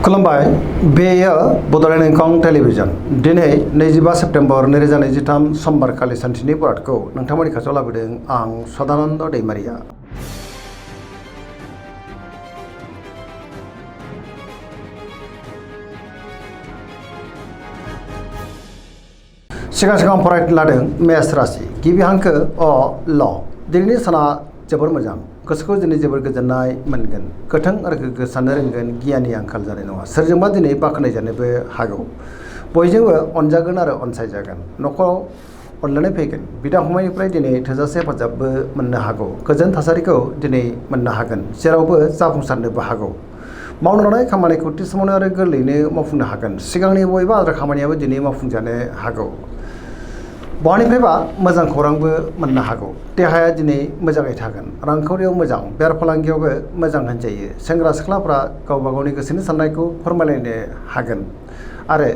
खुलुमबाय बेयो बड'लेण्ड इंखं टेलिभिजन दिनै 25 सेप्तेम्बर 2023 समबारखालि सानसेनि बरादखौ नोंथांमोननि खाथियाव लाबोदों आं सदानन्द दैमारिया। सिगां फरायनो लादों मेष राशि गिबि हांखो अ ल दिनैनि साना जोबोर मोजां गोसोखौ दिनै जोबोर गोजोननाय मोनगोन गोथों आरो गोग्गो साननो रोंगोन गियाननि आंखाल जानाय नङा सोरजोंबा दिनै बाख्नायजानोबो हागौ बयजोंबो अनजागोन आरो अनसायजागोन न'खराव अनलायनाय फैगोन बिदा फंबायनिफ्राय दिनै थोजासे हेफाजाबबो मोननो हागौ गोजोन थासारिखौ दिनै मोननो हागोन जेरावबो जाफुंसारनोबो हागौ मावनो लानाय खामानिखौ थि समावनो आरो गोरलैयैनो मावफुंनो हागोन सिगांनि बबेबा आद्रा खामानियाबो दिनै मावफुंजानो हागौ बहानिफ्रायबा मोजां खौरांबो मोननो हागौ देहाया दिनै मोजाङै थागोन रांखावरियाव मोजां बेफार फालांगियावबो मोजां होनजायो सेंग्रा सिख्लाफ्रा गावबा गावनि गोसोनि साननायखौ फोरमायलायनो हागोन आरो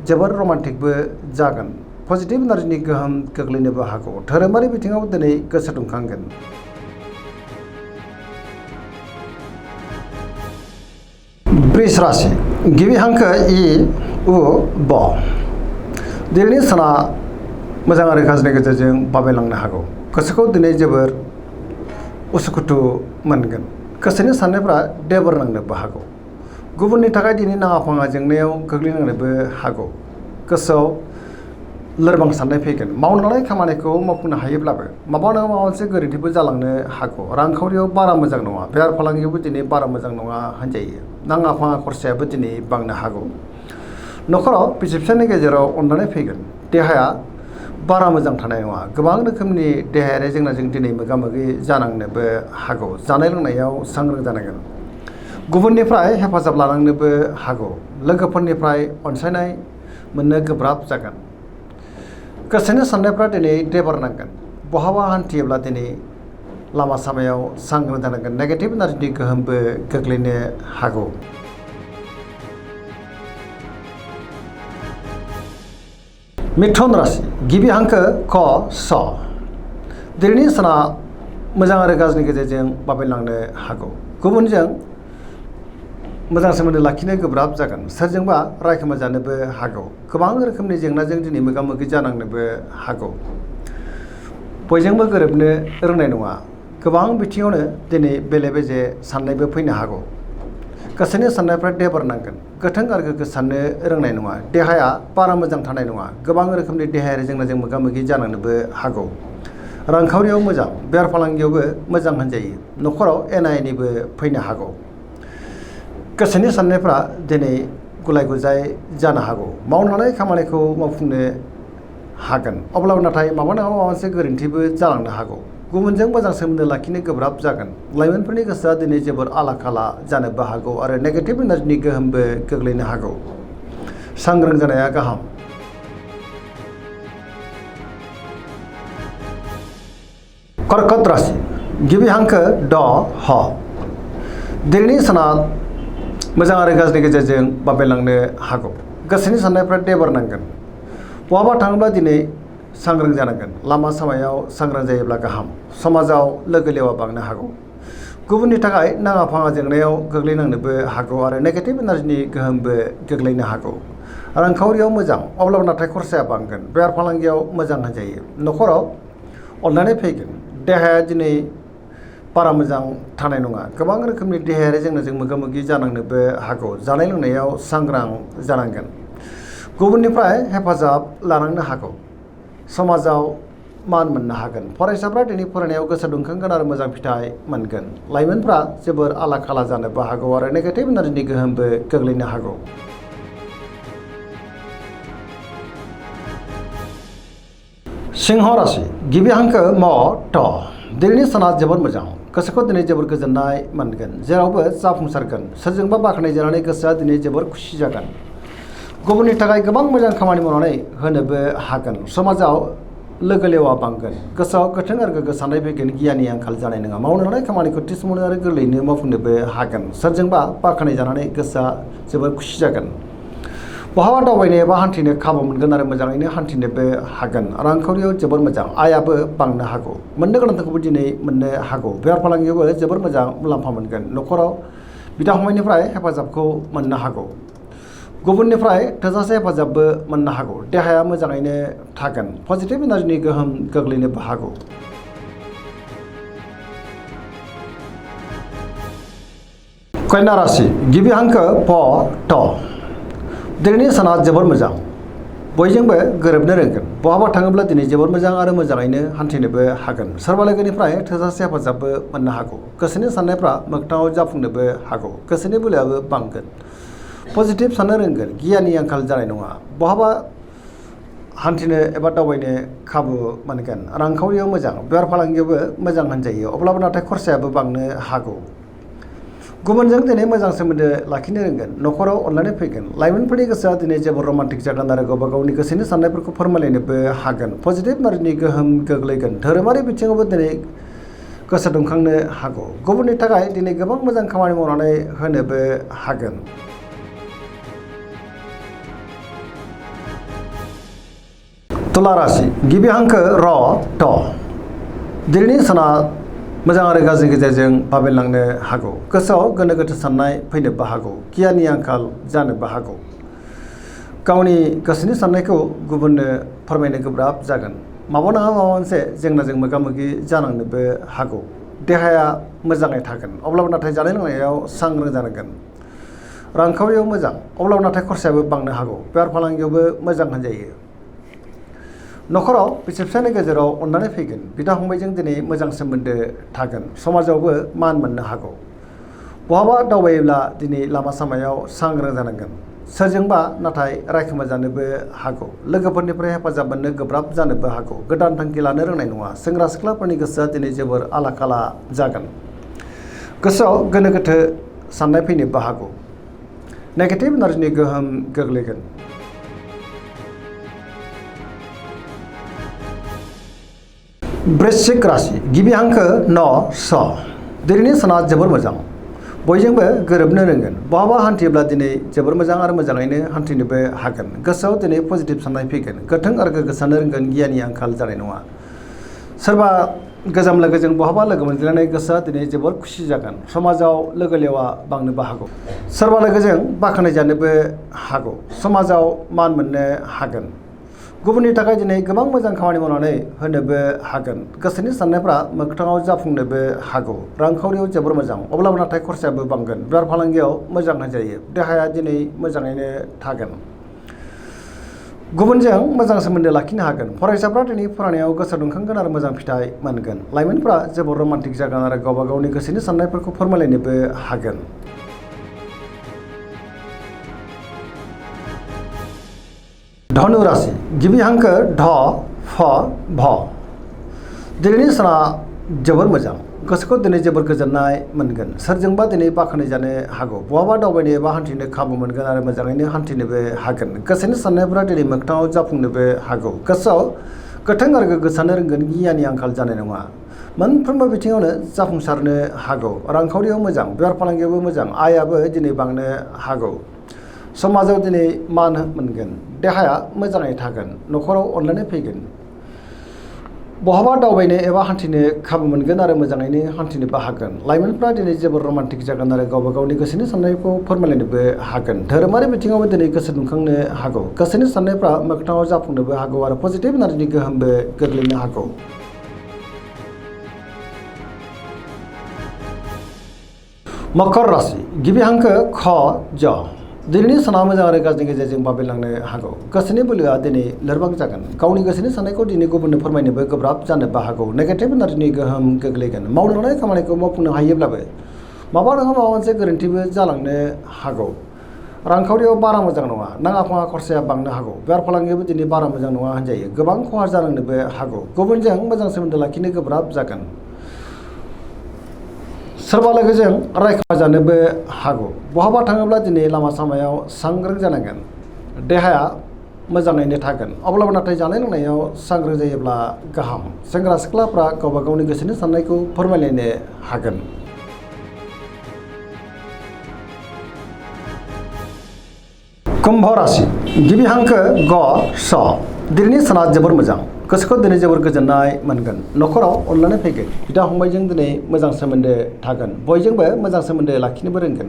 जोबोर रमान्टिकबो जागोन पजिटिभ एनार्जिनि गोहोम गोग्लैनोबो हागौ धोरोमारि बिथिङाव दिनै गोसो दुंखांगोन। वृष राशि गिबि हांखो इ उ ब दिनैनि साना मोजां आरो गाज्रिनि गेजेरजों बाबेलांनो हागौ गोसोखौ दिनै जोबोर उसुखुथु मोनगोन गोसोनि साननायफ्रा देबर नांनोबो हागौ गुबुननि थाखाय दिनै नाङा फाङा जेंनायाव गोग्लैनांनोबो हागौ गोसोआव लोरबां साननाय फैगोन मावनो लानाय खामानिखौ मावफुंनो हायोब्लाबो माबा नङा माबा मोनसे गोरोन्थिबो जालांनो हागौ रांखावरियाव बारा मोजां नङा बेफार फालांगियावबो दिनै बारा मोजां नङा होनजायो नाङा फाङा खरसायाबो दिनै बांनो हागौ न'खराव बिसि फिसायनि गेजेराव अनलायनाय फैगोन देहाया बारा मोजां थानाय नङा गोबां रोखोमनि देहायारि जेंनाजों दिनै मोगा मोगि जानांनोबो हागौ जानाय लोंनायाव सांग्रां जानांगोन गुबुननिफ्राय हेफाजाब लानांनोबो हागौ लोगोफोरनिफ्राय अनसायनाय मोननो गोब्राब जागोन गोसोनि साननायफ्रा दिनै देबर नांगोन बहाबा हान्थियोब्ला दिनै लामा सामायाव सांग्रां जानांगोन नेगेटिभ एनार्जिनि गोहोमबो गोग्लैनो हागौ। मिथुन राशि गिबि हांखो क स दिनैनि साना मोजां आरो गाज्रिनि गेजेरजों बाबेलांनो हागौ गुबुनजों मोजां सोमोन्दो लाखिनो गोब्राब जागोन सोरजोंबा रायखोमा जानोबो हागौ गोबां रोखोमनि जेंनाजों दिनै मोगा मोगि जानांनोबो हागौ बयजोंबो गोरोबनो रोंनाय नङा गोबां बिथिङावनो दिनै बेले बेजे साननायबो फैनो हागौ गोसोनि साननायफ्रा देबर नांगोन गोथों आरो गोग्गो साननो रोंनाय नङा देहाया बारा मोजां थानाय नङा गोबां रोखोमनि देहायारि जेंनाजों मोगा मोगि जानांनोबो हागौ रांखावरियाव मोजां बेफार फालांगियावबो मोजां होनजायो न'खराव एना एनिबो फैनो हागौ गोसोनि साननायफ्रा दिनै गुलाय गुजाय जानो हागौ मावनो लानाय खामानिखौ मावफुंनो हागोन अब्लाबो नाथाय माबा नङा माबा मोनसे गोरोन्थिबो जालांनो हागौ गुबुनजों मोजां सोमोन्दो लाखिनो गोब्राब जागोन लाइमोनफोरनि गोसोआ दिनै जोबोर आला खाला जानोबो हागौ आरो नेगेटिभ एनार्जिनि गोहोमबो गोग्लैनो हागौ सांग्रां जानाया गाहाम। कर्कट राशि गिबि हांखो ड ह दिनैनि साना मोजां आरो गाज्रिनि गेजेरजों बाबेलांनो हागौ गोसोनि साननायफ्रा देबर नांगोन बहाबा थाङोब्ला दिनै सांग्रां जानांगोन लामा सामायाव सांग्रां जायोब्ला गाहाम समाजाव लोगो लेवा बांनो हागौ गुबुननि थाखाय नाङा फाङा जेंनायाव गोग्लैनांनोबो हागौ आरो नेगेटिभ एनार्जिनि गोहोमबो गोग्लैनो हागौ रांखावरियाव मोजां अब्लाबो नाथाय खरसाया बांगोन बेफार फालांगियाव मोजां होनजायो न'खराव अनलायनाय फैगोन देहाया दिनै बारा मोजां थानाय नङा गोबां रोखोमनि देहायारि जेंनाजों मोगा मोगि जानांनोबो हागौ जानाय लोंनायाव सांग्रां जानांगोन गुबुननिफ्राय हेफाजाब लानांनो हागौ समाजाव मान मोननो हागोन फरायसाफ्रा दिनै फरायनायाव गोसो दुंखांगोन आरो मोजां फिथाइ मोनगोन लाइमोनफ्रा जोबोर आला खाला जानोबो हागौ आरो नेगेटिभ एनार्जिनि गोहोमबो गोग्लैनो हागौ। सिंह राशि गिबि हांखो म ट दिनैनि साना जोबोर मोजां गोसोखौ दिनै जोबोर गोजोननाय मोनगोन जेरावबो जाफुंसारगोन सोरजोंबा बाख्नायजानानै गोसोआ दिनै जोबोर खुसि जागोन गुबुननि थाखाय गोबां मोजां खामानि मावनानै होनोबो हागोन समाजाव लोगो लेवा बांगोन गोसोआव गोथों आरो गोग्गो साननाय फैगोन गियाननि आंखाल जानाय नङा मावनो लानाय खामानिखौ थि समावनो आरो गोरलैयैनो मावफुंनोबो हागोन सोरजोंबा बाख्नायजानानै गोसोआ जोबोर खुसि जागोन बहाबा दावबायनो एबा हान्थिनो खाबु मोनगोन आरो मोजाङैनो हान्थिनोबो हागोन रांखावरियाव जोबोर मोजां आयाबो बांनो हागौ मोननो गोनांखौबो दिनै मोननो हागौ बेफार फालांगियावबो जोबोर मोजां मुलाम्फा मोनगोन न'खराव बिदा फंबायनिफ्राय हेफाजाबखौ मोननो हागौ। गुबुननिफ्राय थोजासे हेफाजाबबो मोननो हागौ। देहाया मोजाङैनो थागोन। पजिटिभ एनार्जिनि गोहोम गोग्लैनोबो हागौ। कन्या राशि गिबि हांखो प ट। दिनैनि साना जोबोर मोजां। बयजोंबो गोरोबनो रोंगोन। बहाबा थाङोब्ला दिनै जोबोर मोजां आरो मोजाङैनो हान्थिनोबो हागोन। सोरबा लोगोनिफ्राय थोजासे हेफाजाबबो मोननो हागौ। गोसोनि साननायफ्रा मोगथाङाव जाफुंनोबो हागौ। गोसोनि बोलोआबो बांगोन। पजिटिभ साननो रोंगोन। गियाननि आंखाल जानाय नङा। बहाबा हान्थिनो एबा दावबायनो खाबु मोनगोन। रांखावरियाव मोजां। बेफार फालांगियावबो मोजां होनजायो। अब्लाबो नाथाय खरसायाबो बांनो हागौ। गुबुनजों दिनै मोजां सोमोन्दो लाखिनो रोंगोन। न'खराव अनलायनाय फैगोन। लाइमोनफोरनि गोसोआ दिनै जोबोर रमान्टिक जागोन आरो गावबा गावनि गोसोनि साननायफोरखौ फोरमायलायनोबो हागोन। पजिटिभ एनार्जिनि गोहोम गोग्लैगोन। धोरोमारि बिथिङावबो दिनै गोसो दुंखांनो हागौ। गुबुननि थाखाय दिनै गोबां मोजां खामानि मावनानै होनोबो हागोन। तुला राशि गिबि हांखो र ट। दिनैनि साना मोजां आरो गाज्रिनि गेजेरजों बाबेनलांनो हागौ। गोसोआव गोनो गोथो साननाय फैनोबो हागौ। गियाननि आंखाल जानोबो हागौ। गावनि गोसोनि साननायखौ गुबुननो फोरमायनो गोब्राब जागोन। माबा नङा माबा मोनसे जेंनाजों मोगा मोगि जानांनोबो हागौ। देहाया मोजाङै थागोन। अब्लाबो नाथाय जानाय लोंनायाव सांग्रां जानांगोन। रांखावरियाव मोजां। अब्लाबो नाथाय खरसायाबो बांनो हागौ। बेफार फालांगियावबो मोजां होनजायो। न'खराव बिसि फिसायनि गेजेराव अननानै फैगोन। बिदा फंबायजों दिनै मोजां सोमोन्दो थागोन। समाजावबो मान मोननो हागौ। बहाबा दावबायोब्ला दिनै लामा सामायाव सांग्रां जानांगोन। सोरजोंबा नाथाय रायखोमा जानोबो हागौ। लोगोफोरनिफ्राय हेफाजाब मोननो गोब्राब जानोबो हागौ। गोदान थांखि लानो रोंनाय नङा। सेंग्रा सिख्लाफोरनि गोसोआ दिनै जोबोर आला खाला जागोन। गोसोआव गोनो गोथो साननाय फैनोबो हागौ। नेगेटिभ एनार्जिनि गोहोम गोग्लैगोन। वृश्चिक राशि गिबि हांखो न स। दिनैनि साना जोबोर मोजां। बयजोंबो गोरोबनो रोंगोन। बहाबा हान्थियोब्ला दिनै जोबोर मोजां आरो मोजाङैनो हान्थिनोबो हागोन। गोसोआव दिनै पजिटिभ साननाय फैगोन। गोथों आरो गोग्गो साननो रोंगोन। गियाननि आंखाल जानाय नङा। सोरबा गोजाम लोगोजों बहाबा लोगो मोनज्लायनाय गोसोआ दिनै जोबोर खुसि जागोन। समाजाव लोगो लेवा बांनोबो हागौ। सोरबा लोगोजों बाख्नाय जानोबो हागौ। समाजाव मान मोननो हागोन। गुबुननि थाखाय दिनै गोबां मोजां खामानि मावनानै होनोबो हागोन। गोसोनि साननायफ्रा मोगथाङाव जाफुंनोबो हागौ। रांखावरियाव जोबोर मोजां। अब्लाबो नाथाय खरसायाबो बांगोन। बेफार फालांगियाव मोजां होनजायो। देहाया दिनै मोजाङैनो थागोन। गुबुनजों मोजां सोमोन्दो लाखिनो हागोन। फरायसाफ्रा दिनै फरायनायाव गोसो दुंखांगोन आरो मोजां फिथाइ मोनगोन। लाइमोनफ्रा जोबोर रमान्टिक जागोन आरो गावबा गावनि गोसोनि साननायफोरखौ फोरमायलायनोबो हागोन। धनु राशि गिबि हांखो ढ फ भ। दिनैनि साना जोबोर मोजां। गोसोखौ दिनै जोबोर गोजोननाय मोनगोन। सोरजोंबा दिनै बाख्नाय जानो हागौ। बहाबा दावबायनो एबा हान्थिनो खाबु मोनगोन आरो मोजाङैनो हान्थिनोबो हागोन। गोसोनि साननायफोरा दिनै मोगथाङाव जाफुंनोबो हागौ। गोसोआव गोथों आरो गोग्गो साननो रोंगोन। गियाननि आंखाल जानाय नङा। मोनफ्रोमबो बिथिङावनो जाफुंसारनो हागौ। रांखावरियाव मोजां। बेफार फालांगियावबो मोजां। आयाबो दिनै बांनो हागौ। समाजाव दिनै मान मोनगोन। देहाया मोजाङै थागोन। न'खराव अनलायनाय फैगोन। बहाबा दावबायनो एबा हान्थिनो खाबु मोनगोन आरो मोजाङैनो हान्थिनोबो हागोन। लाइमोनफ्रा दिनै जोबोर रमान्टिक जागोन आरो गावबा गावनि गोसोनि साननायखौ फोरमायलायनोबो हागोन। धोरोमारि बिथिङावबो दिनै गोसो दुंखांनो हागौ। गोसोनि साननायफ्रा मोगथाङाव जाफुंनोबो हागौ आरो पजिटिभ एनार्जिनि गोहोमबो गोग्लैनो हागौ। मकर राशि गिबि हांखो ख ज। दिनैनि साना मोजां आरो गाज्रिनि गेजेरजों बाबेनलांनो हागौ। गोसोनि बोलोआ दिनै लोरबां जागोन। गावनि गोसोनि साननायखौ दिनै गुबुननो फोरमायनोबो गोब्राब जानोबो हागौ। नेगेटिभ एनार्जिनि गोहोम गोग्लैगोन। मावनो लानाय खामानिखौ मावफुंनो हायोब्लाबो माबा नङा माबा मोनसे गोरोन्थिबो जालांनो हागौ। रांखावरियाव बारा मोजां नङा। नाङा फाङा खरसाया बांनो हागौ। बेफार फालांगियावबो दिनै बारा मोजां नङा होनजायो। गोबां खहा जानांनोबो हागौ। गुबुनजों मोजां सोमोन्दो लाखिनो गोब्राब जागोन। सोरबा लोगोजों रायखोमा जानोबो हागौ। बहाबा थाङोब्ला दिनै लामा सामायाव सांग्रां जानांगोन। देहाया मोजाङैनो थागोन। अब्लाबो नाथाय जानाय लोंनायाव सांग्रां जायोब्ला गाहाम। सेंग्रा सिख्लाफ्रा गावबा गावनि गोसोनि साननायखौ फोरमायलायनो हागोन। कुम्भ राशि गिबि हांखो ग स। दिनैनि साना जोबोर मोजां। गोसोखौ दिनै जोबोर गोजोननाय मोनगोन। न'खराव अनलायनाय फैगोन। बिदा फंबायजों दिनै मोजां सोमोन्दो थागोन। बयजोंबो मोजां सोमोन्दो लाखिनोबो रोंगोन।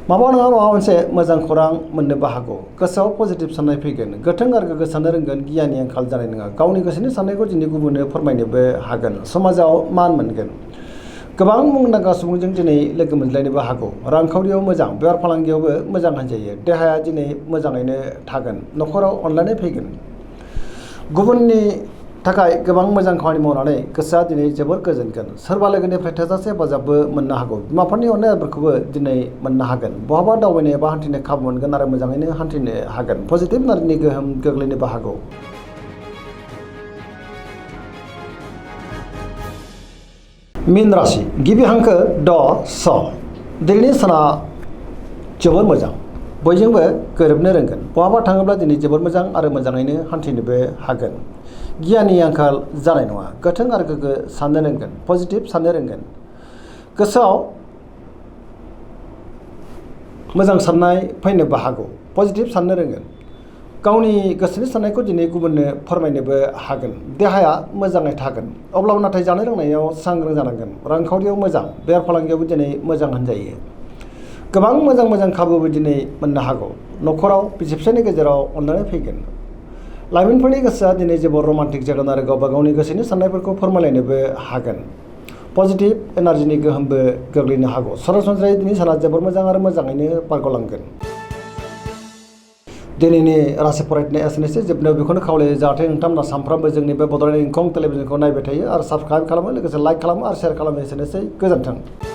माबा नङा माबा मोनसे मोजां खौरां मोननोबो हागौ। गोसोआव पजिटिभ साननाय फैगोन। गोथों आरो गोग्गो साननो रोंगोन। गियाननि आंखाल जानाय नङा। गावनि गोसोनि साननायखौ दिनै गुबुननो फोरमायनोबो हागोन। समाजाव मान मोनगोन। गोबां मुंदांखा सुबुंजों दिनै लोगो मोनज्लायनोबो हागौ। रांखावरियाव मोजां, बेफार फालांगियावबो मोजां होनजायो। देहाया दिनै मोजाङैनो थागोन। न'खराव अनलायनाय फैगोन। गुबुननि थाखाय गोबां मोजां खामानि मावनानै गोसोआ दिनै जोबोर गोजोनगोन। सोरबा लोगोनिफ्राय थोजासे हेफाजाबबो मोननो हागौ। बिमाफोरनि अननायफोरखौबो दिनै मोननो हागोन। बहाबा दावबायनो एबा हान्थिनो खाबु मोनगोन आरो मोजाङैनो हान्थिनो हागोन। पजिटिभ एनार्जिनि गोहोम गोग्लैनोबो हागौ। मीन राशि गिबि हांखो ड स। दिनैनि साना जोबोर मोजां। बयजोंबो गोरोबनो रोंगोन। बहाबा थाङोब्ला दिनै जोबोर मोजां आरो मोजाङैनो हान्थिनोबो हागोन। गियाननि आंखाल जानाय नङा। गोथों आरो गोग्गो साननो रोंगोन। पजिटिभ साननो रोंगोन। गोसोआव मोजां साननाय फैनोबो हागौ। पजिटिभ साननो रोंगोन। गावनि गोसोनि साननायखौ दिनै गुबुननो फोरमायनोबो हागोन। देहाया मोजाङै थागोन। अब्लाबो नाथाय जानाय लोंनायाव सांग्रां जानांगोन। रांखावरियाव मोजां, बेफार फालांगियावबो दिनै मोजां होनजायो। गोबां मोजां खाबुबो दिनै मोननो हागौ। न'खराव बिसि फिसायनि गेजेराव अनलायनाय फैगोन। लाइमोनफोरनि गोसोआ दिनै जोबोर रमान्टिक जागोन आरो गावबा गावनि गोसोनि साननायफोरखौ फोरमायलायनोबो हागोन। पजिटिभ एनार्जिनि गोहोमबो गोग्लैनो हागौ। सरासनस्रायै दिनै साना जोबोर मोजां आरो मोजाङैनो बारग'लांगोन। दिनैनि राशि फरायनाया एसेनोसै। जोबनायाव बेखौनो खावलायो जाहाथे नोंथांमोना सानफ्रामबो जोंनि बे बड'लेण्ड इंखं टेलिभिजनखौ नायबाय थायो आरो साबस्क्राइब खालामो, लोगोसे लाइक खालामो आरो शेयार खालामो। एसेनोसै। गोजोन्थों।